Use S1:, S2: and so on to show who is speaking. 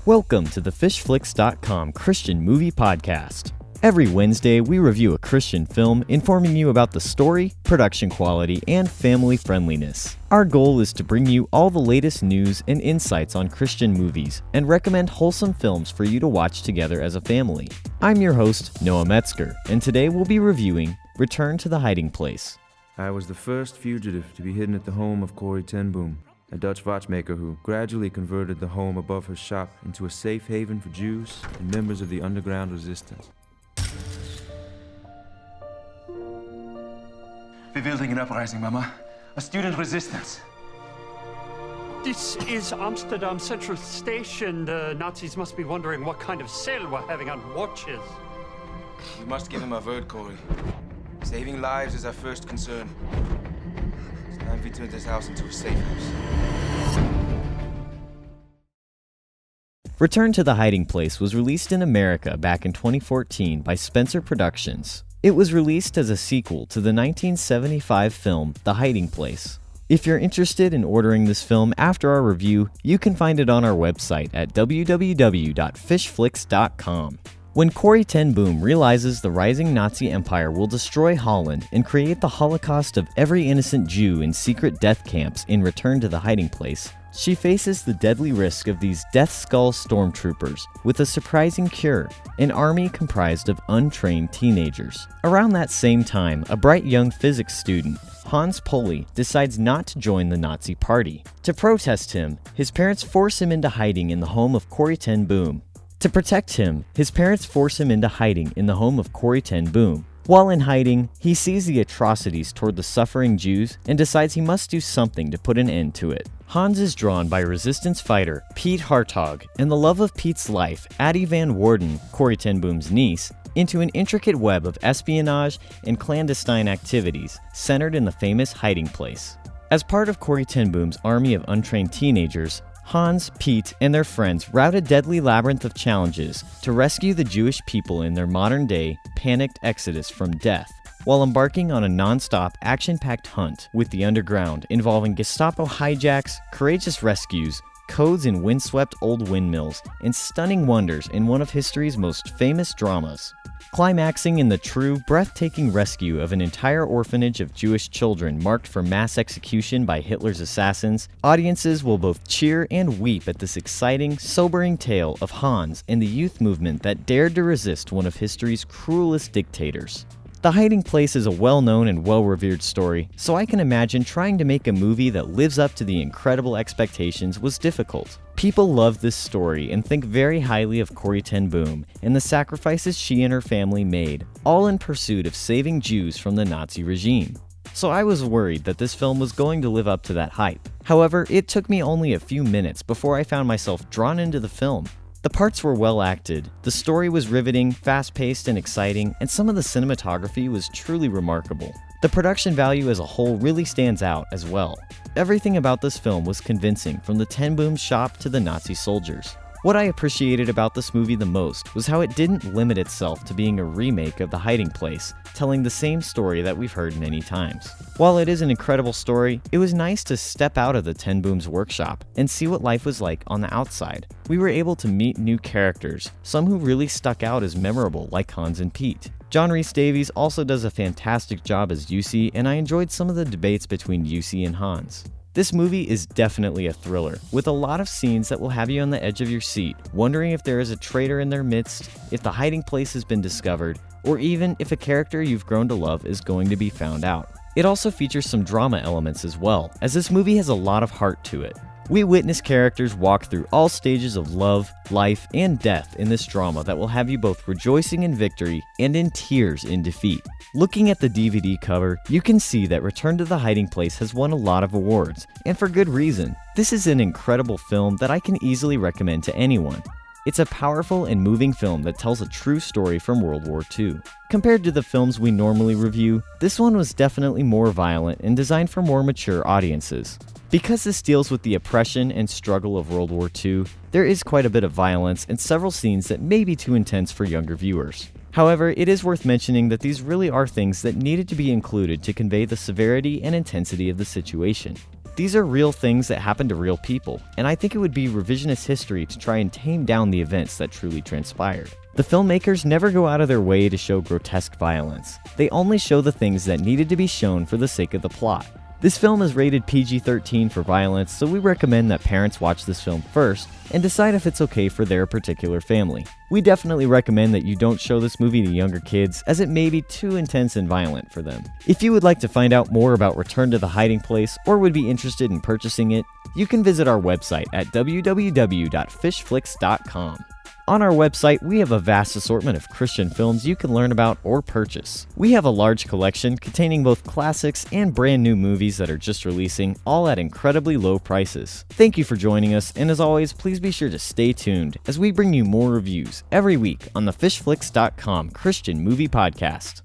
S1: Welcome to the FishFlix.com Christian Movie Podcast. Every Wednesday, we review a Christian film, informing you about the story, production quality, and family friendliness. Our goal is to bring you all the latest news and insights on Christian movies, and recommend wholesome films for you to watch together as a family. I'm your host, Noah Metzger, and today we'll be reviewing Return to the Hiding Place.
S2: I was the first fugitive to be hidden at the home of Corrie ten Boom, a Dutch watchmaker who gradually converted the home above her shop into a safe haven for Jews and members of the underground resistance.
S3: Wir building an uprising, Mama. A student resistance.
S4: This is Amsterdam Central Station. The Nazis must be wondering what kind of sale we're having on watches.
S3: We must give him our word, Corey. Saving lives is our first concern. It's time we turn this house into a safe house.
S1: Return to the Hiding Place was released in America back in 2014 by Spencer Productions. It was released as a sequel to the 1975 film The Hiding Place. If you're interested in ordering this film after our review, you can find it on our website at www.FishFlix.com. When Corrie ten Boom realizes the rising Nazi empire will destroy Holland and create the Holocaust of every innocent Jew in secret death camps in Return to the Hiding Place, she faces the deadly risk of these Death Skull stormtroopers with a surprising cure, an army comprised of untrained teenagers. Around that same time, a bright young physics student, Hans Polly, decides not to join the Nazi party. To protest him, his parents force him into hiding in the home of Corrie ten Boom. To protect him, his parents force him into hiding in the home of Corrie ten Boom. While in hiding, he sees the atrocities toward the suffering Jews and decides he must do something to put an end to it. Hans is drawn by resistance fighter Piet Hartog and the love of Piet's life, Addie Van Woerden, Corrie ten Boom's niece, into an intricate web of espionage and clandestine activities centered in the famous hiding place. As part of Corrie ten Boom's army of untrained teenagers, Hans, Piet, and their friends route a deadly labyrinth of challenges to rescue the Jewish people in their modern-day, panicked exodus from death, while embarking on a non-stop, action-packed hunt with the underground involving Gestapo hijacks, courageous rescues, codes in windswept old windmills, and stunning wonders in one of history's most famous dramas. Climaxing in the true, breathtaking rescue of an entire orphanage of Jewish children marked for mass execution by Hitler's assassins, audiences will both cheer and weep at this exciting, sobering tale of Hans and the youth movement that dared to resist one of history's cruelest dictators. The Hiding Place is a well-known and well-revered story, so I can imagine trying to make a movie that lives up to the incredible expectations was difficult. People love this story and think very highly of Corrie ten Boom and the sacrifices she and her family made, all in pursuit of saving Jews from the Nazi regime. So I was worried that this film was going to live up to that hype. However, it took me only a few minutes before I found myself drawn into the film. The parts were well acted, the story was riveting, fast-paced and exciting, and some of the cinematography was truly remarkable. The production value as a whole really stands out as well. Everything about this film was convincing, from the ten Boom shop to the Nazi soldiers. What I appreciated about this movie the most was how it didn't limit itself to being a remake of The Hiding Place, telling the same story that we've heard many times. While it is an incredible story, it was nice to step out of the ten Boom's workshop and see what life was like on the outside. We were able to meet new characters, some who really stuck out as memorable, like Hans and Piet. John Rhys Davies also does a fantastic job as Jussi, and I enjoyed some of the debates between Jussi and Hans. This movie is definitely a thriller, with a lot of scenes that will have you on the edge of your seat, wondering if there is a traitor in their midst, if the hiding place has been discovered, or even if a character you've grown to love is going to be found out. It also features some drama elements as well, as this movie has a lot of heart to it. We witness characters walk through all stages of love, life, and death in this drama that will have you both rejoicing in victory and in tears in defeat. Looking at the DVD cover, you can see that Return to the Hiding Place has won a lot of awards, and for good reason. This is an incredible film that I can easily recommend to anyone. It's a powerful and moving film that tells a true story from World War II. Compared to the films we normally review, this one was definitely more violent and designed for more mature audiences. Because this deals with the oppression and struggle of World War II, there is quite a bit of violence and several scenes that may be too intense for younger viewers. However, it is worth mentioning that these really are things that needed to be included to convey the severity and intensity of the situation. These are real things that happen to real people, and I think it would be revisionist history to try and tame down the events that truly transpired. The filmmakers never go out of their way to show grotesque violence. They only show the things that needed to be shown for the sake of the plot. This film is rated PG-13 for violence, so we recommend that parents watch this film first and decide if it's okay for their particular family. We definitely recommend that you don't show this movie to younger kids, as it may be too intense and violent for them. If you would like to find out more about Return to the Hiding Place or would be interested in purchasing it, you can visit our website at www.FishFlix.com. On our website, we have a vast assortment of Christian films you can learn about or purchase. We have a large collection containing both classics and brand new movies that are just releasing, all at incredibly low prices. Thank you for joining us, and as always, please be sure to stay tuned as we bring you more reviews every week on the FishFlix.com Christian Movie Podcast.